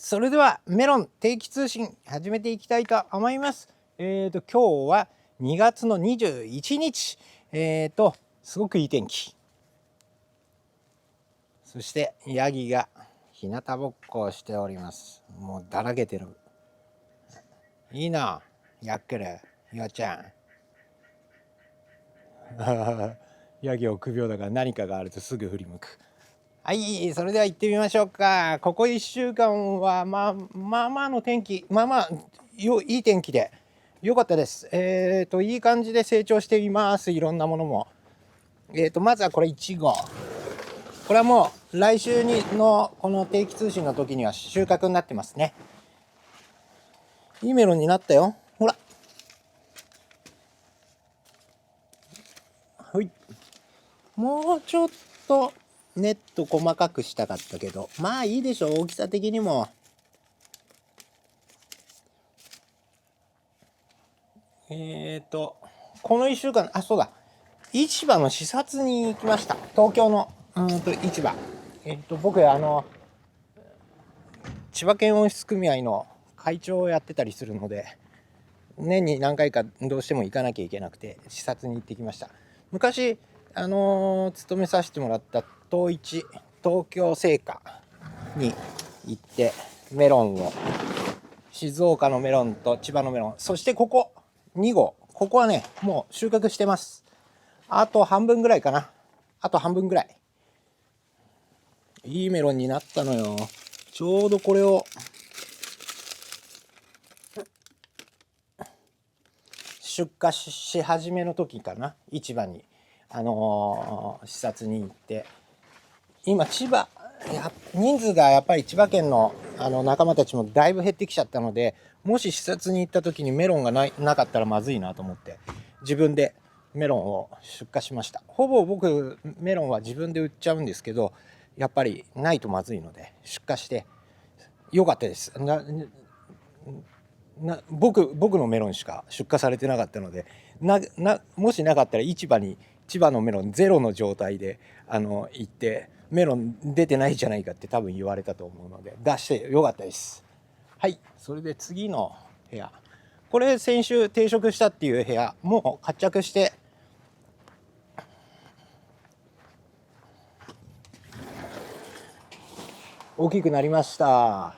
それではメロン定期通信始めていきたいと思います。今日は2月の21日。すごくいい天気。そしてヤギが日向ぼっこをしております。もうだらけてる。いいな、やっける、よちゃん。ヤギ臆病だから何かがあるとすぐ振り向く。はい、それでは行ってみましょうか。ここ1週間はまあの天気、いい天気で良かったです。いい感じで成長しています。いろんなものも。まずはこれ1号。これはもう来週のこの定期通信の時には収穫になってますね。いいメロンになったよ。ほら。はい。もうちょっとネット細かくしたかったけど、まあいいでしょう、大きさ的にも。この1週間、そうだ、市場の視察に行きました。東京の市場。僕千葉県温室組合の会長をやってたりするので、年に何回かどうしても行かなきゃいけなくて視察に行ってきました。昔勤めさせてもらった東京製菓に行ってメロンを、静岡のメロンと千葉のメロン、そしてここ2号、ここはねもう収穫してます。あと半分ぐらいかな。あと半分ぐらい。いいメロンになったのよ。ちょうどこれを出荷し始めの時かな、市場に視察に行って、今千葉人数がやっぱり千葉県の仲間たちもだいぶ減ってきちゃったので、もし視察に行った時にメロンがなかったらまずいなと思って自分でメロンを出荷しました。ほぼ僕メロンは自分で売っちゃうんですけど、やっぱりないとまずいので出荷してよかったです。僕のメロンしか出荷されてなかったので、もしなかったら市場に千葉のメロンゼロの状態で行ってメロン出てないじゃないかって多分言われたと思うので出してよかったです。はい、それで次の部屋、これ先週定食したっていう部屋、もう活着して大きくなりました。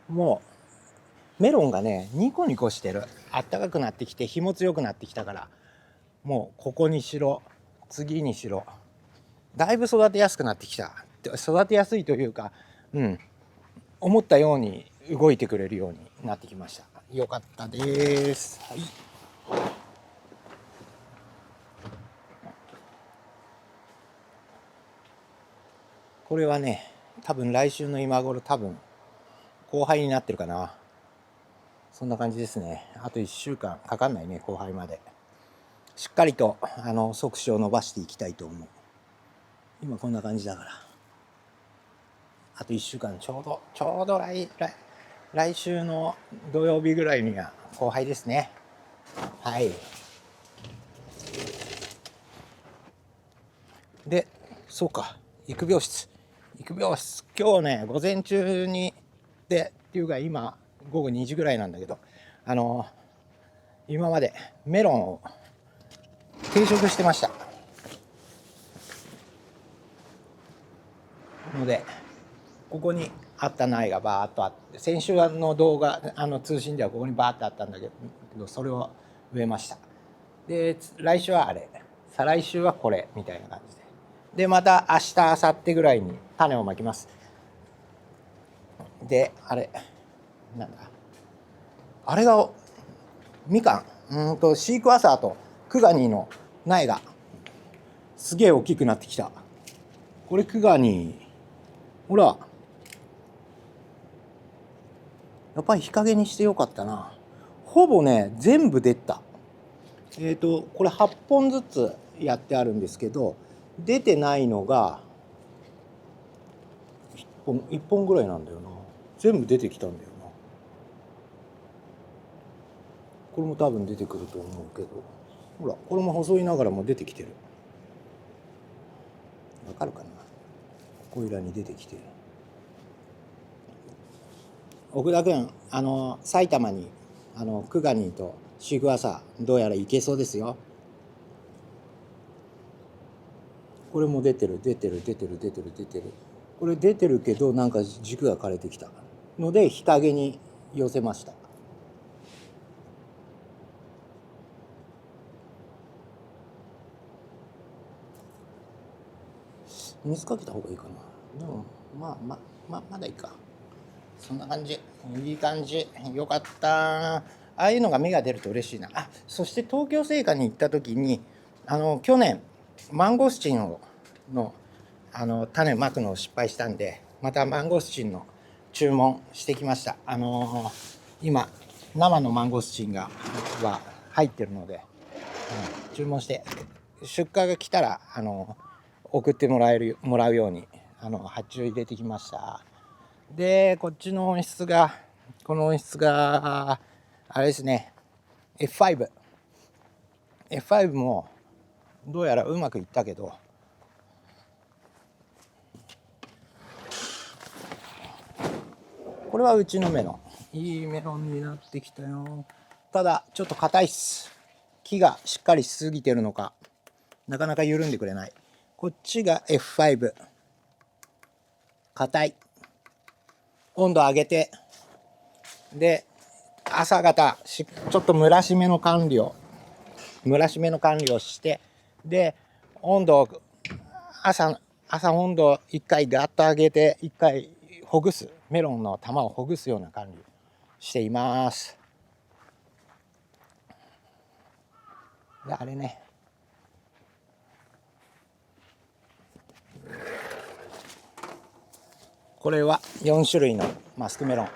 もうメロンがねニコニコしてる。あったかくなってきて日も強くなってきたから、もうここにしろ次にしろだいぶ育てやすくなってきた。育てやすいというか、思ったように動いてくれるようになってきました。よかったです。はい。これはね多分来週の今頃後輩になってるかな。そんな感じですね。あと1週間かかんないね、後輩まで。しっかりと触手を伸ばしていきたいと思う。今こんな感じだから、あと1週間ちょうど来週の土曜日ぐらいには後輩ですね。はい。で、そうか、育苗室今日ね午前中にっていうか今午後2時ぐらいなんだけど、今までメロンを定食してましたので、ここにあった苗がバーッとあって、先週の動画通信ではここにバーッとあったんだけど、それを植えました。で来週はあれ、再来週はこれみたいな感じで、また明日明後日ぐらいに種をまきます。であれなんだ、あれがみかん、シークワーサーとクガニーの苗がすげえ大きくなってきた。これクガニー、ほらやっぱり日陰にしてよかったな。ほぼね全部出た。これ8本ずつやってあるんですけど、出てないのが1本ぐらいなんだよな。全部出てきたんだよな。これも多分出てくると思うけど、ほらこれも細いながらも出てきてる。わかるかな、ここいらに出てきてる。奥田君、埼玉にクガニーとシークワーサーどうやら行けそうですよ。これも出てる。これ出てるけど、なんか軸が枯れてきたので日陰に寄せました。水かけた方がいいかな。でもまだいいか。そんな感じ。いい感じ。よかった。ああいうのが芽が出ると嬉しいな。そして東京製菓に行った時に去年マンゴスチンの種まくのを失敗したんで、またマンゴスチンの注文してきました。今生のマンゴスチンは入ってるので、注文して出荷が来たら送ってもらうように発注入れてきました。でこの音質があれですね、 F5 もどうやらうまくいったけど、これはうちのメロン、いいメロンになってきたよ。ただちょっと硬いっす。木がしっかりしすぎてるのかなかなか緩んでくれない。こっちが F5、 硬い。温度上げて、で朝方ちょっと蒸らし目の管理をして、で温度を朝温度を1回ガッと上げて1回ほぐす、メロンの玉をほぐすような管理をしています。であれね、これは4種類のマスクメロン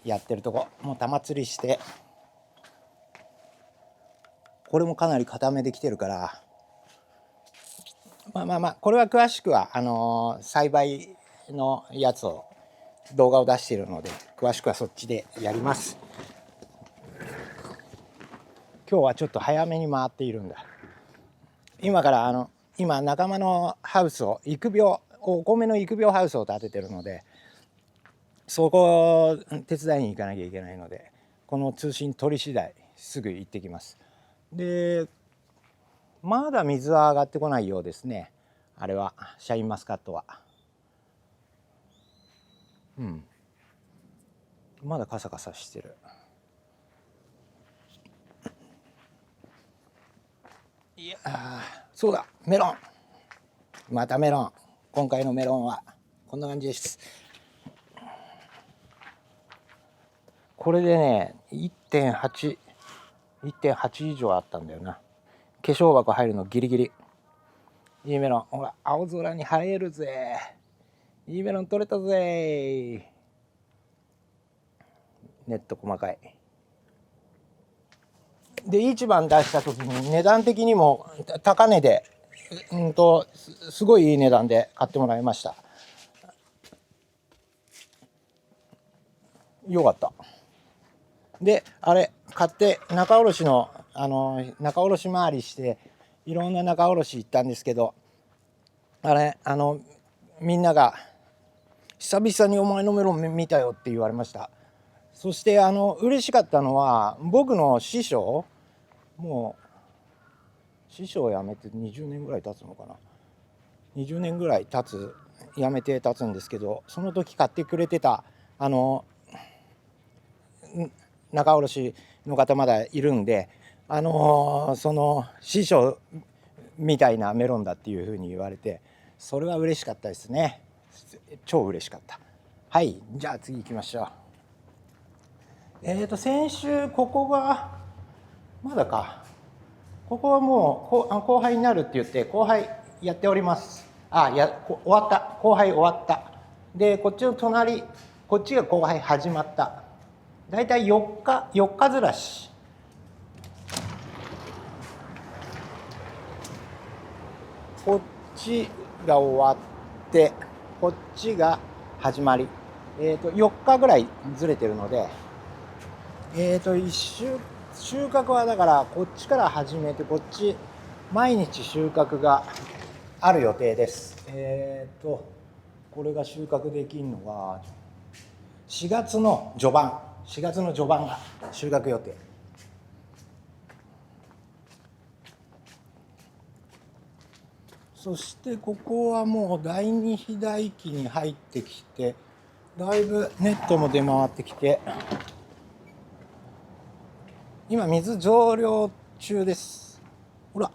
やってるとこ、もう玉釣りして、これもかなり固めできてるから、これは詳しくは栽培のやつを動画を出しているので、詳しくはそっちでやります。今日はちょっと早めに回っているんだ。今から今仲間のハウスをお米の育苗ハウスを建ててるので、そこを手伝いに行かなきゃいけないので、この通信取り次第すぐ行ってきます。でまだ水は上がってこないようですね。あれはシャインマスカットはまだカサカサしてる。いやそうだ、メロン、またメロン。今回のメロンはこんな感じです。これでね 1.8 以上あったんだよな。化粧箱入るのギリギリ。いいメロン、ほら青空に映えるぜ。いいメロン取れたぜ。ネット細かいで、市場出した時に値段的にも高値で、すごいいい値段で買ってもらいました。よかった。であれ買って仲卸回りしていろんな仲卸行ったんですけど、あれみんなが久々にお前のメロン見たよって言われました。そして嬉しかったのは、僕の師匠、もう師匠辞めて20年ぐらい経つのかな、20年ぐらい辞めて経つんですけど、その時買ってくれてた仲卸の方まだいるんで、その師匠みたいなメロンだっていうふうに言われて、それは嬉しかったですね。超嬉しかった。はい、じゃあ次行きましょう。先週ここがまだか、ここはもう後輩になるって言って後輩やっております。終わった、後輩終わった。でこっちの隣、こっちが後輩始まった。だいたい4日ずらし。こっちが終わってこっちが始まり、4日ぐらいずれてるので、収穫はだからこっちから始めて、こっち毎日収穫がある予定です。これが収穫できるのが4月の序盤が収穫予定。そしてここはもう第2肥大期に入ってきて、だいぶネットも出回ってきて、今水増量中です。ほら、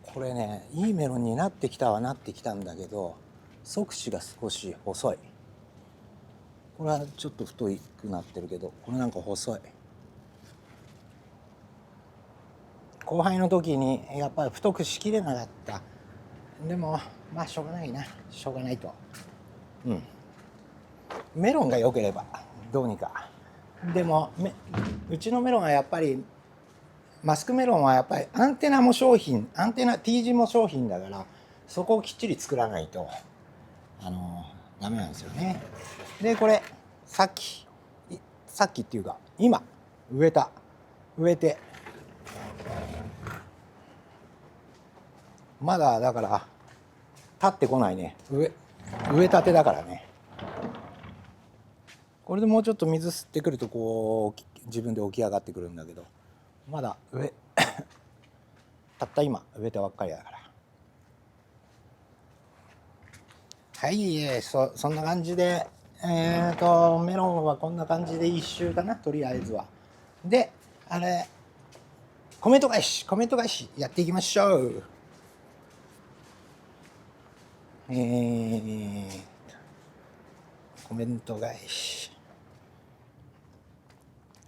これね、いいメロンになってきたはなってきたんだけど、側枝が少し細い。これはちょっと太くなってるけど、これなんか細い。後輩の時にやっぱり太くしきれなかった。でもまあしょうがないな、しょうがないと。メロンが良ければどうにか。でもうちのメロンはやっぱり、マスクメロンはやっぱりアンテナも商品、アンテナ T 字も商品だから、そこをきっちり作らないとダメなんですよね。でこれさっきっていうか今植えて、まだだから立ってこないね。植えたてだからね。これでもうちょっと水吸ってくるとこう自分で起き上がってくるんだけど、まだたった今植えたばっかりだから。はい、そんな感じでメロンはこんな感じで一周かな、とりあえずは。でコメント返しやっていきましょう。コメント返し。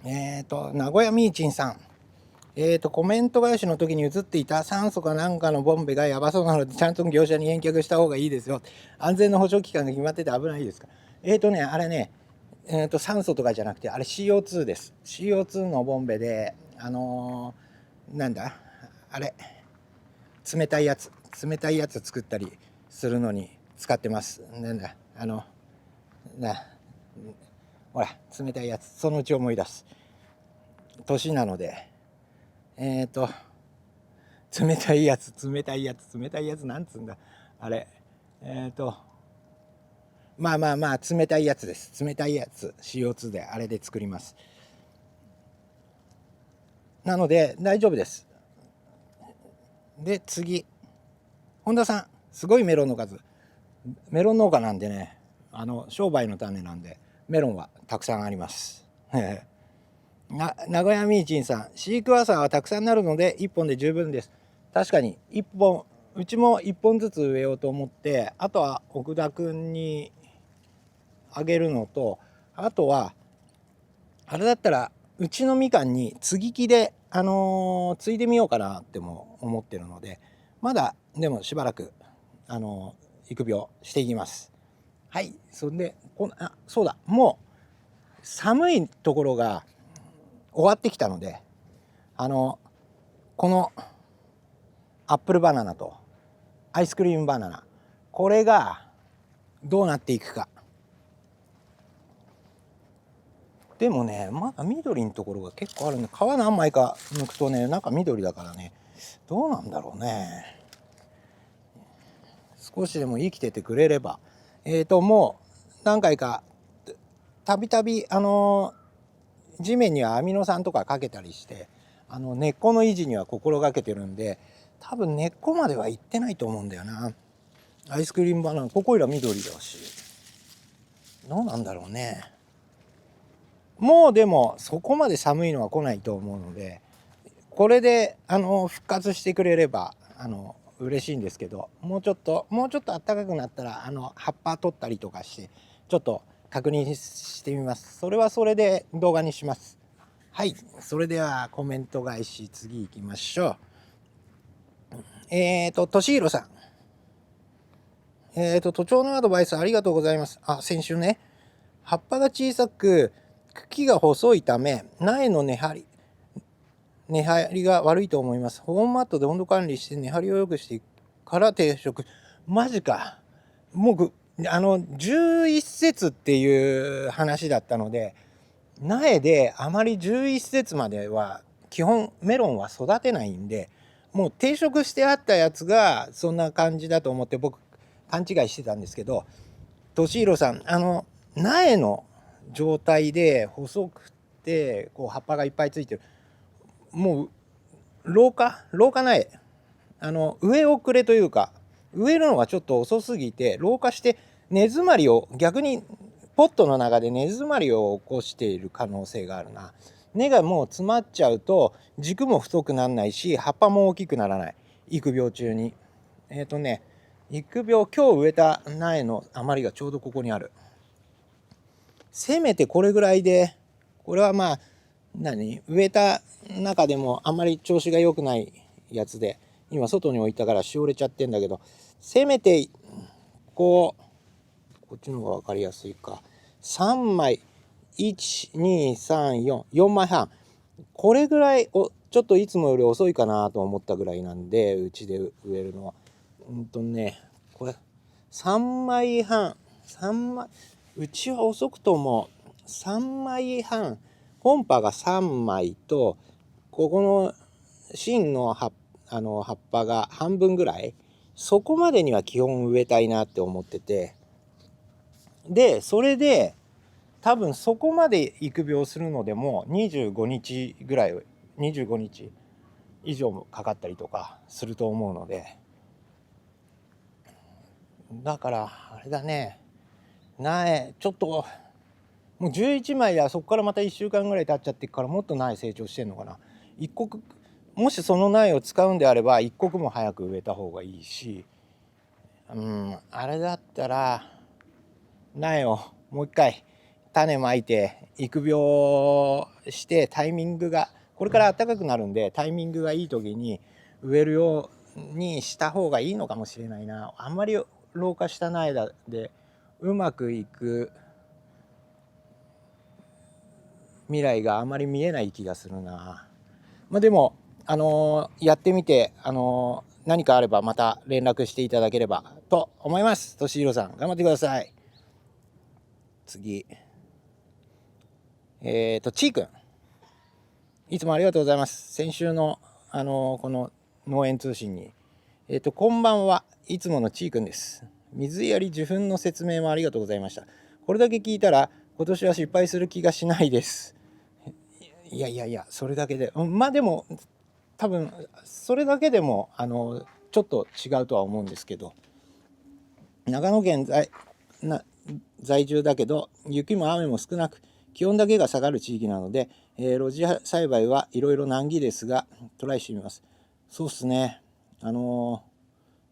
名古屋ミーチンさん。コメント返しの時に映っていた酸素かなんかのボンベがやばそうなので、ちゃんと業者に返却した方がいいですよ。安全の保証期間が決まってて危ないですか。あれね、酸素とかじゃなくて、あれ CO2 です。CO2 のボンベで、なんだあれ、冷たいやつ作ったりするのに使ってます。なんだほら、冷たいやつ、そのうち思い出す。年なので、冷たいやつなんつうんだあれ、まあ冷たいやつです。冷たいやつ CO2 であれで作ります。なので大丈夫です。で次、本田さん、すごいメロンの数。メロン農家なんでね、商売の種なんでメロンはたくさんあります。名古屋ミーチンさん、シークワーサーはたくさんなるので1本で十分です。確かに1本、うちも1本ずつ植えようと思って、あとは奥田くんにあげるのと、あとはあれだったらうちのみかんに接ぎ木で継いでみようかなっても思ってるので、まだでもしばらく育苗していきます。はい、それでそうだ、もう寒いところが終わってきたので、このアップルバナナとアイスクリームバナナ、これがどうなっていくか。でもね、まだ緑のところが結構あるんで、皮何枚か剥くとね、中緑だからね、どうなんだろうね。少しでも生きててくれれば。もう何回かたびたび地面にはアミノ酸とかかけたりして、根っこの維持には心がけてるんで、多分根っこまではいってないと思うんだよな。アイスクリームバナナ、ここいら緑だし、どうなんだろうね。もうでもそこまで寒いのは来ないと思うので、これで復活してくれれば嬉しいんですけど、もうちょっと暖かくなったら葉っぱ取ったりとかしてちょっと確認してみます。それはそれで動画にします。はい、それではコメント返し、次行きましょう。としひろさん、都庁のアドバイスありがとうございます。先週ね、葉っぱが小さく茎が細いため苗の根張りが悪いと思います。保温マットで温度管理して根張りを良くしてから定食。マジか。もう11節っていう話だったので、苗であまり11節までは基本メロンは育てないんで、もう定食してあったやつがそんな感じだと思って僕勘違いしてたんですけど、敏弘さん苗の状態で細くてこう葉っぱがいっぱいついてる、もう老化苗、植え遅れというか植えるのがちょっと遅すぎて老化して根詰まりを、逆にポットの中で根詰まりを起こしている可能性があるな。根がもう詰まっちゃうと軸も太くならないし葉っぱも大きくならない、育苗中に。育苗、今日植えた苗の余りがちょうどここにある。せめてこれぐらいで、これはまあ植えた中でもあんまり調子が良くないやつで今外に置いたからしおれちゃってんだけど、せめてこっちの方が分かりやすいか、3枚12344枚半、これぐらいをちょっといつもより遅いかなと思ったぐらいなんで、うちで植えるのはこれ3枚半うちは遅くとも3枚半、本葉が3枚とここの芯の葉っぱが半分ぐらい、そこまでには基本植えたいなって思ってて、でそれで多分そこまで育苗するのでも25日ぐらい、25日以上もかかったりとかすると思うので、だからあれだね、苗ちょっともう11枚やそこからまた1週間ぐらい経っちゃってからもっと苗成長してんのかな。一刻、もしその苗を使うんであれば一刻も早く植えた方がいいし、あれだったら苗をもう一回種まいて育苗してタイミングがこれから暖かくなるんでタイミングがいい時に植えるようにした方がいいのかもしれないな。あんまり老化した苗でうまくいく未来があまり見えない気がするな。でもやってみて何かあればまた連絡していただければと思います。としひろさん頑張ってください。次ちーくん、いつもありがとうございます。先週のこの農園通信にこんばんは、いつものちーくんです。水やり受粉の説明もありがとうございました。これだけ聞いたら今年は失敗する気がしないです。いやそれだけででも多分それだけでもちょっと違うとは思うんですけど、長野県在住だけど雪も雨も少なく気温だけが下がる地域なので、露地栽培はいろいろ難儀ですがトライしてみます。そうっすね、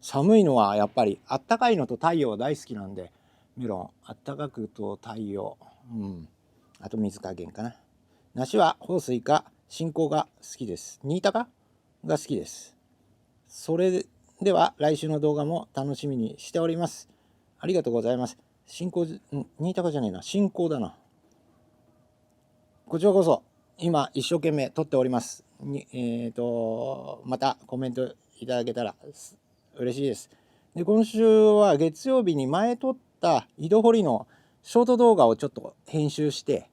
寒いのはやっぱりあったかいのと太陽大好きなんで、メロンあったかくと太陽、あと水加減かな。梨は豊水か新香が好きです。新高が好きです。それでは来週の動画も楽しみにしております。ありがとうございます。新高、新高じゃないな、新香だな。こちらこそ今一生懸命撮っております。またコメントいただけたら嬉しいです。で今週は月曜日に前撮った井戸掘りのショート動画をちょっと編集して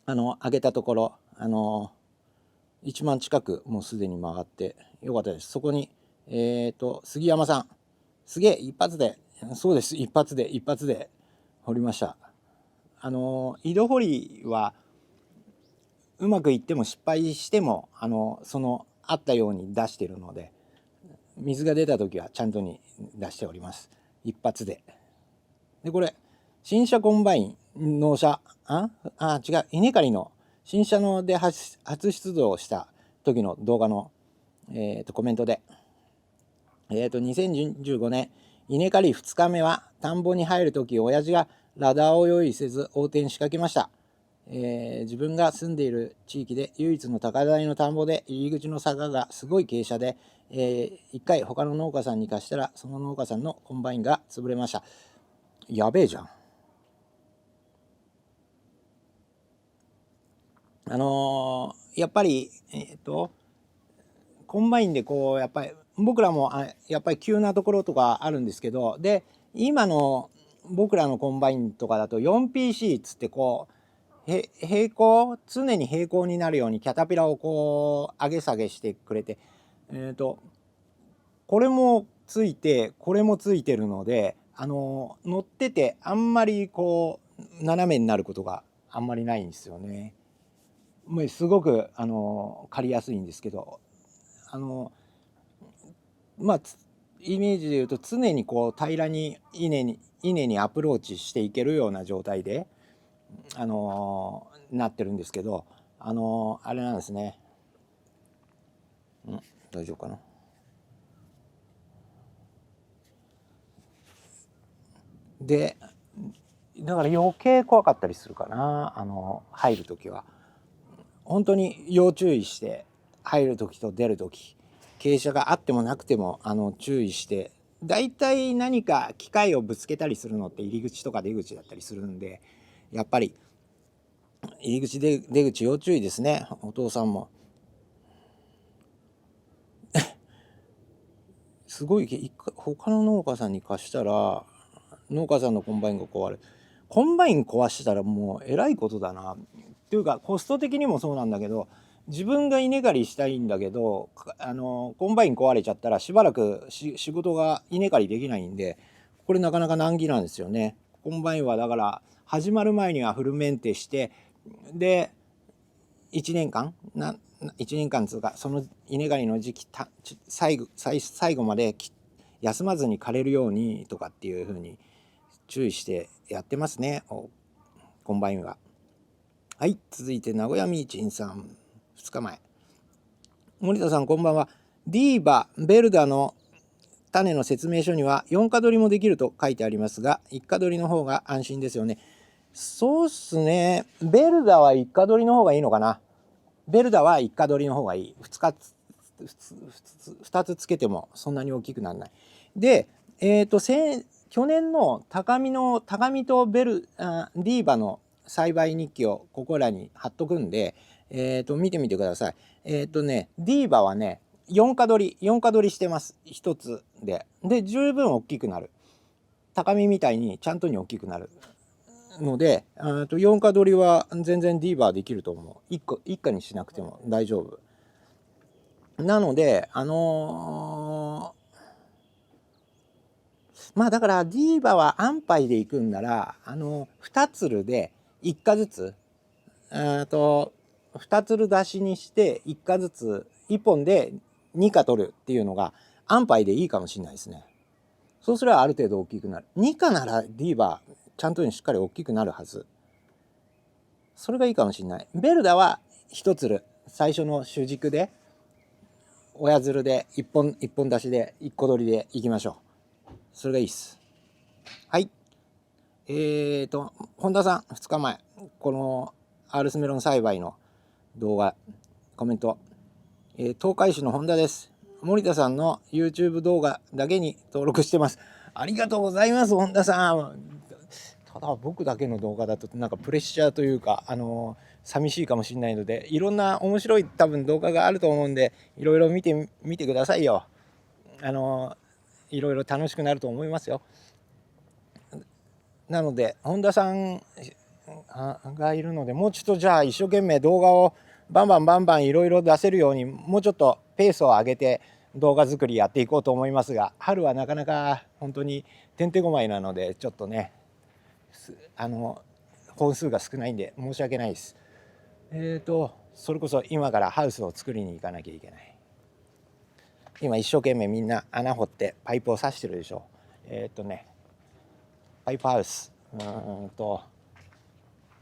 上げたところ1万近くもうすでに回ってよかったです。そこに杉山さん、すげえ一発で、そうです、一発で掘りました。井戸掘りはうまくいっても失敗してもそのあったように出してるので、水が出た時はちゃんとに出しております。一発で。でこれ新車コンバイン納車違う、稲刈りの新車ので初出動した時の動画の、コメントで、2015年稲刈り2日目は田んぼに入る時親父がラダーを用意せず横転しかけました。自分が住んでいる地域で唯一の高台の田んぼで入り口の坂がすごい傾斜で、一回他の農家さんに貸したらその農家さんのコンバインが潰れました。やべえじゃん。やっぱりコンバインでこうやっぱり僕らもやっぱり急なところとかあるんですけど、で今の僕らのコンバインとかだと 4PC っつってこう常に平行になるようにキャタピラをこう上げ下げしてくれて、これもついてこれもついてるので乗っててあんまりこう斜めになることがあんまりないんですよね。もうすごく借りやすいんですけどまあイメージで言うと常にこう平らに稲にアプローチしていけるような状態でなってるんですけどあれなんですね。大丈夫かな。でだから余計怖かったりするかな入る時は。本当に要注意して入る時と出る時傾斜があってもなくても注意して、だいたい何か機械をぶつけたりするのって入り口とか出口だったりするんで、やっぱり入り口で出口要注意ですね。お父さんもすごい他の農家さんに貸したら農家さんのコンバインが壊れる。コンバイン壊したらもうえらいことだなっていうか、コスト的にもそうなんだけど、自分が稲刈りしたいんだけどコンバイン壊れちゃったらしばらく仕事が稲刈りできないんで、これなかなか難儀なんですよね。コンバインはだから始まる前にはフルメンテしてで1年間1年間つうかその稲刈りの時期最後まで休まずに枯れるようにとかっていう風に注意してやってますね、コンバインは。はい、続いて名古屋ミーチンさん、2日前。森田さんこんばんは。ディーバベルダの種の説明書には4価取りもできると書いてありますが、1価取りの方が安心ですよね。そうっすね。ベルダは1価取りの方がいいのかな。ベルダは1価取りの方がいい。2つつけてもそんなに大きくならない。で、去年の高見とディーバの栽培日記をここらに貼っとくんで、見てみてください。ディーバはね、4価取りしてます。1つで。で、十分大きくなる。高見みたいにちゃんとに大きくなるので、4価取りは全然ディーバーできると思う。1価にしなくても大丈夫。なので、まあだからディーバは安牌で行くんなら2つるで1価ずつ2つる出しにして1価ずつ1本で2価取るっていうのが安牌でいいかもしれないですね。そうすればある程度大きくなる。2価ならディーバちゃんとにしっかり大きくなるはず。それがいいかもしれない。ベルダは1つる最初の主軸で親づるで1本出しで1個取りでいきましょう。それがいいっす。はい。本田さん2日前このアールスメロン栽培の動画コメント、東海市の本田です。森田さんの YouTube 動画だけに登録してます。ありがとうございます本田さん。ただ僕だけの動画だとなんかプレッシャーというか寂しいかもしれないので、いろんな面白い多分動画があると思うんで、いろいろ見てくださいよ。いろいろ楽しくなると思いますよ。なので本田さんがいるので、もうちょっとじゃあ一生懸命動画をバンバンいろいろ出せるようにもうちょっとペースを上げて動画作りやっていこうと思いますが、春はなかなか本当にてんてこまいなのでちょっとね本数が少ないんで申し訳ないです。それこそ今からハウスを作りに行かなきゃいけない。今一生懸命みんな穴掘ってパイプを刺してるでしょ。パイプハウス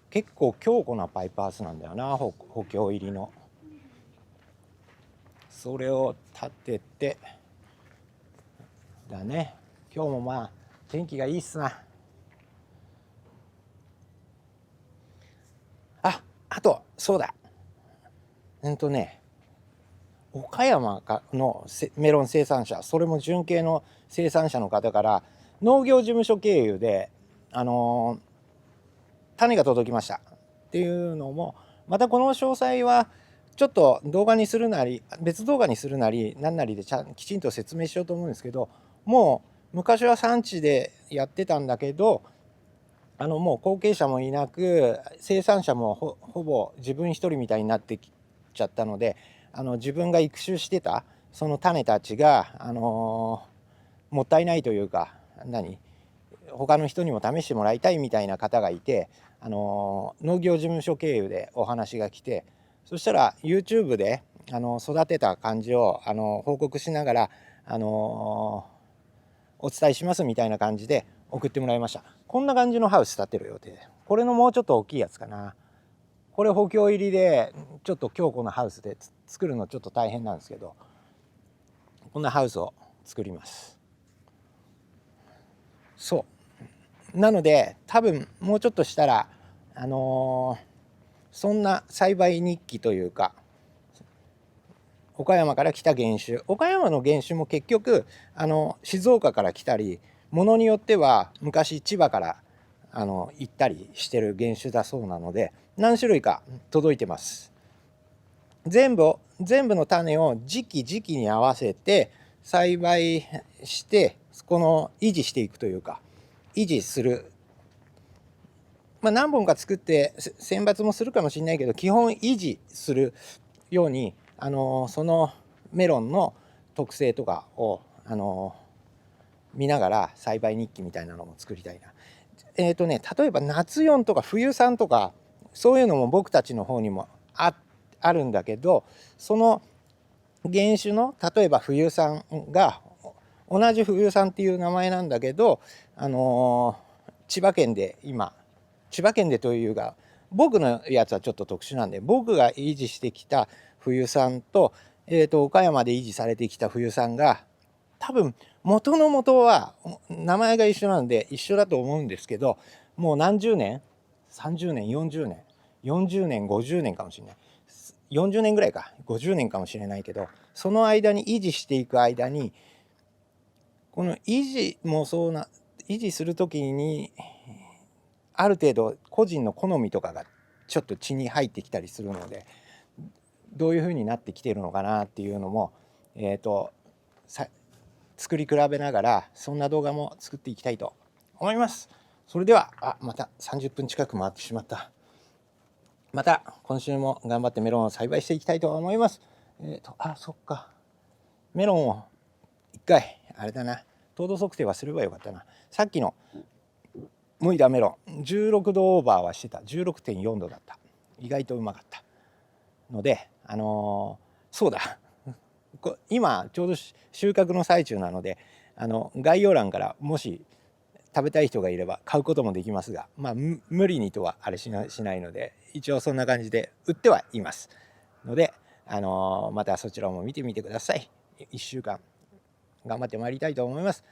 結構強固なパイプハウスなんだよな、補強入りの。それを立ててだね。今日もまあ天気がいいっすな。あとそうだ、岡山のメロン生産者、それも純系の生産者の方から農業事務所経由で種が届きましたっていうのも、またこの詳細はちょっと動画にするなり別動画にするなり何なりできちんと説明しようと思うんですけど、もう昔は産地でやってたんだけどもう後継者もいなく生産者もほぼ自分一人みたいになってきちゃったので自分が育種してたその種たちが、もったいないというか他の人にも試してもらいたいみたいな方がいて、農業事務所経由でお話が来て、そしたら YouTube で育てた感じを報告しながら、お伝えしますみたいな感じで送ってもらいました。こんな感じのハウス建てる予定で、これのもうちょっと大きいやつかな。これ補強入りでちょっと強固なハウスで作るのちょっと大変なんですけど、こんなハウスを作ります。そうなので多分もうちょっとしたらそんな栽培日記というか、岡山から来た原種、岡山の原種も結局静岡から来たり、ものによっては昔千葉から行ったりしてる原種だそうなので、何種類か届いてます。全部の種を時期に合わせて栽培してこの維持していくというか、維持する、何本か作って選抜もするかもしれないけど、基本維持するようにそのメロンの特性とかを見ながら栽培日記みたいなのも作りたいな。例えば夏4とか冬3とかそういうのも僕たちの方にもあるんだけど、その原種の例えば冬さんが同じ冬さんっていう名前なんだけど、千葉県でというか、僕のやつはちょっと特殊なんで、僕が維持してきた冬さんと、岡山で維持されてきた冬さんが多分元は名前が一緒なんで一緒だと思うんですけど、もう何十年、30年40年50年かもしれない、40年ぐらいか50年かもしれないけど、その間に維持していく間に、この維持する時にある程度個人の好みとかがちょっと血に入ってきたりするので、どういう風になってきているのかなっていうのも作り比べながら、そんな動画も作っていきたいと思います。それではまた30分近く回ってしまった。また今週も頑張ってメロンを栽培していきたいと思います。そっか、メロンを一回あれだな、糖度測定はすればよかったな。さっきの剥いだメロン16度オーバーはしてた。 16.4 度だった。意外とうまかったので、そうだ今ちょうど収穫の最中なので、概要欄からもし食べたい人がいれば買うこともできますが、無理にとはあれしないので、一応そんな感じで売ってはいますので、またそちらも見てみてください。1週間頑張ってまいりたいと思います。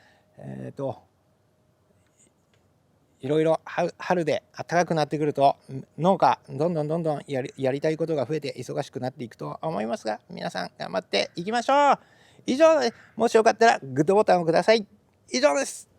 いろいろ春で暖かくなってくると農家どんどんやりたいことが増えて忙しくなっていくと思いますが、皆さん頑張っていきましょう。以上です。もしよかったらグッドボタンをください。以上です。